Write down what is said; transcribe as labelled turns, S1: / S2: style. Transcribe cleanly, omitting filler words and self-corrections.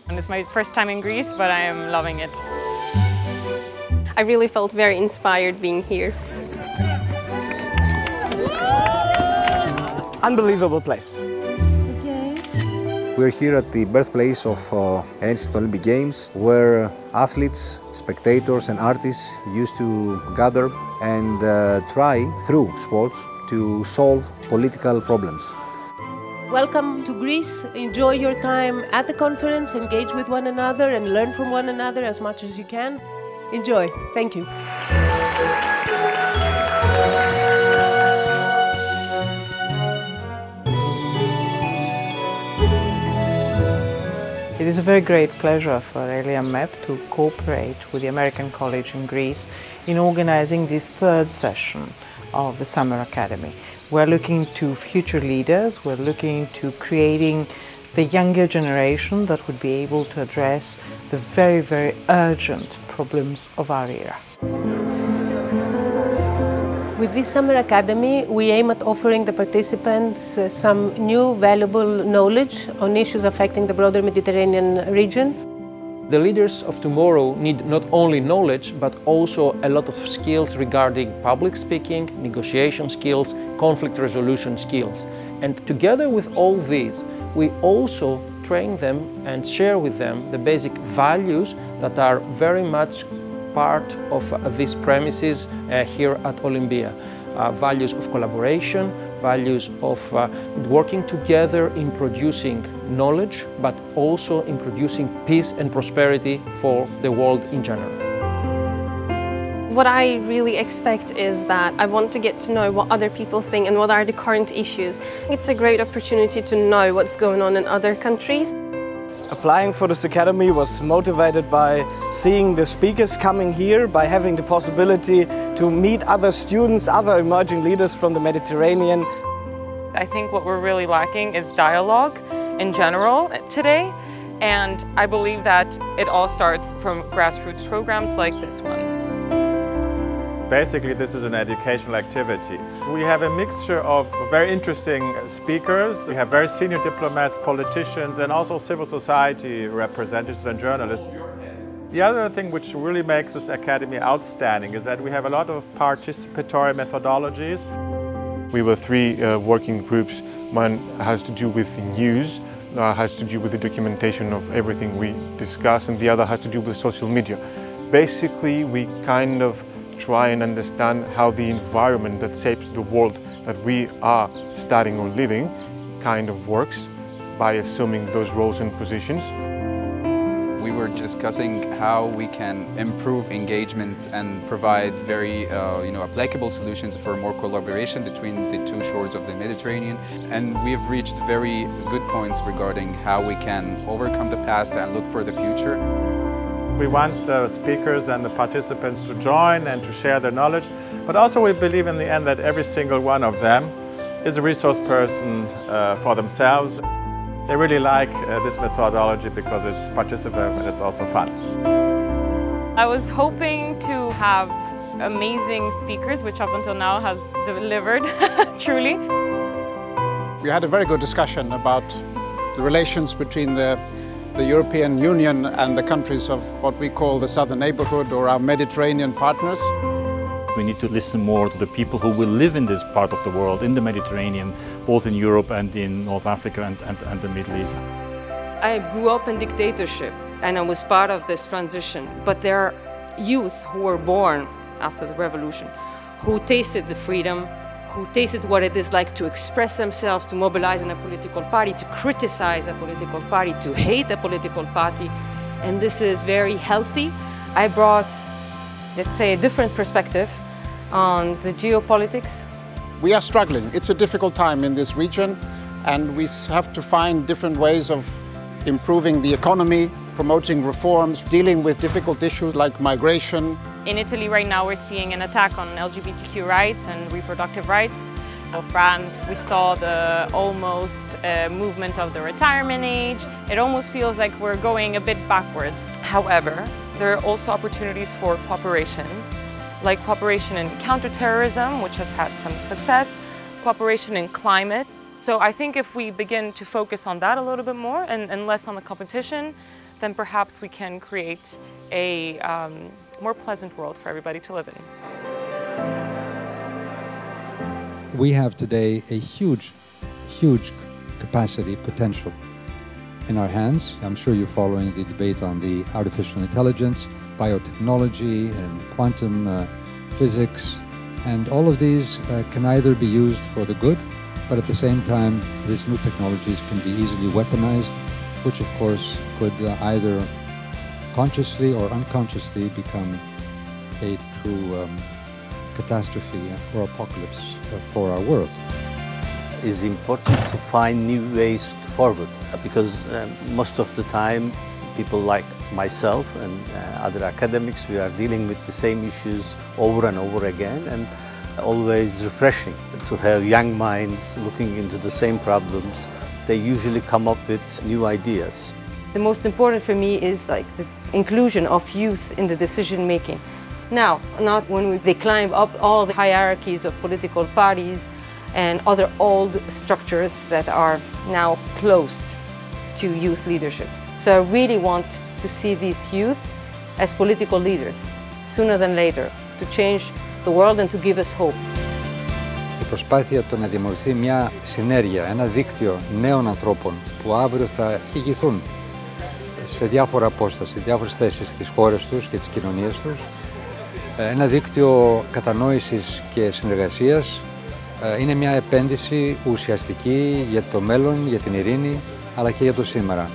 S1: And it's my first time in Greece, but I am loving it.
S2: I really felt very inspired being here.
S3: Unbelievable place.
S4: We're here at the birthplace of ancient Olympic Games, where athletes, spectators and artists used to gather and try, through sports, to solve political problems.
S5: Welcome to Greece. Enjoy your time at the conference, engage with one another and learn from one another as much as you can. Enjoy. Thank you.
S6: It is a very great pleasure for ELIAMEP to cooperate with the American College in Greece in organizing this third session of the Summer Academy. We're looking to future leaders, we're looking to creating the younger generation that would be able to address the very, very urgent problems of our era.
S5: With this Summer Academy, we aim at offering the participants some new valuable knowledge on issues affecting the broader Mediterranean region.
S7: The leaders of tomorrow need not only knowledge, but also a lot of skills regarding public speaking, negotiation skills, conflict resolution skills. And together with all these, we also train them and share with them the basic values that are very much part of these premises here at Olympia. Values of collaboration, values of working together in producing knowledge, but also in producing peace and prosperity for the world in general.
S2: What I really expect is that I want to get to know what other people think and what are the current issues. It's a great opportunity to know what's going on in other countries.
S3: Applying for this academy was motivated by seeing the speakers coming here, by having the possibility to meet other students, other emerging leaders from the Mediterranean.
S1: I think what we're really lacking is dialogue in general today, and I believe that it all starts from grassroots programs like this one.
S8: Basically, this is an educational activity. We have a mixture of very interesting speakers. We have very senior diplomats, politicians, and also civil society representatives and journalists. The other thing which really makes this academy outstanding is that we have a lot of participatory methodologies.
S9: We were three working groups. One has to do with news, has to do with the documentation of everything we discuss, and the other has to do with social media. Basically, we kind of try and understand how the environment that shapes the world that we are studying or living kind of works by assuming those roles and positions.
S10: We were discussing how we can improve engagement and provide very applicable solutions for more collaboration between the two shores of the Mediterranean. And we have reached very good points regarding how we can overcome the past and look for the future.
S8: We want the speakers and the participants to join and to share their knowledge, but also we believe in the end that every single one of them is a resource person for themselves. They really like this methodology because it's participative and it's also fun.
S1: I was hoping to have amazing speakers, which up until now has delivered, truly.
S11: We had a very good discussion about the relations between the European Union and the countries of what we call the Southern Neighborhood or our Mediterranean partners.
S12: We need to listen more to the people who will live in this part of the world, in the Mediterranean, both in Europe and in North Africa and the Middle East.
S13: I grew up in dictatorship and I was part of this transition, but there are youth who were born after the revolution, who tasted the freedom, who tasted what it is like to express themselves, to mobilize in a political party, to criticize a political party, to hate a political party. And this is very healthy. I brought, let's say, a different perspective on the geopolitics.
S11: We are struggling. It's a difficult time in this region, and we have to find different ways of improving the economy, promoting reforms, dealing with difficult issues like migration.
S1: In Italy right now we're seeing an attack on LGBTQ rights and reproductive rights. In France we saw the almost movement of the retirement age. It almost feels like we're going a bit backwards. However, there are also opportunities for cooperation, like cooperation in counterterrorism, which has had some success, cooperation in climate, So I think if we begin to focus on that a little bit more and less on the competition, then perhaps we can create a more pleasant world for everybody to live in.
S14: We have today a huge capacity potential in our hands. I'm sure you're following the debate on the artificial intelligence, biotechnology, and quantum physics. And all of these can either be used for the good, but at the same time, these new technologies can be easily weaponized, which of course could either consciously or unconsciously become a true catastrophe or apocalypse for our world.
S15: It's important to find new ways forward because most of the time people like myself and other academics, we are dealing with the same issues over and over again, and always refreshing to have young minds looking into the same problems. They usually come up with new ideas.
S13: The most important for me is like the inclusion of youth in the decision making. Now, not when they climb up all the hierarchies of political parties and other old structures that are now closed to youth leadership. So I really want to see these youth as political leaders, sooner than later, to change the world and to give us hope.
S14: Η προσπάθεια το να δημιουργηθεί μια συνέργεια, ένα δίκτυο νέων ανθρώπων που αύριο θα ηγηθούν σε διάφορα απόσταση, διάφορες θέσεις στις χώρες τους και τις κοινωνίες τους. Ένα δίκτυο κατανόησης και συνεργασίας είναι μια επένδυση ουσιαστική για το μέλλον, για την ειρήνη, αλλά και για το σήμερα.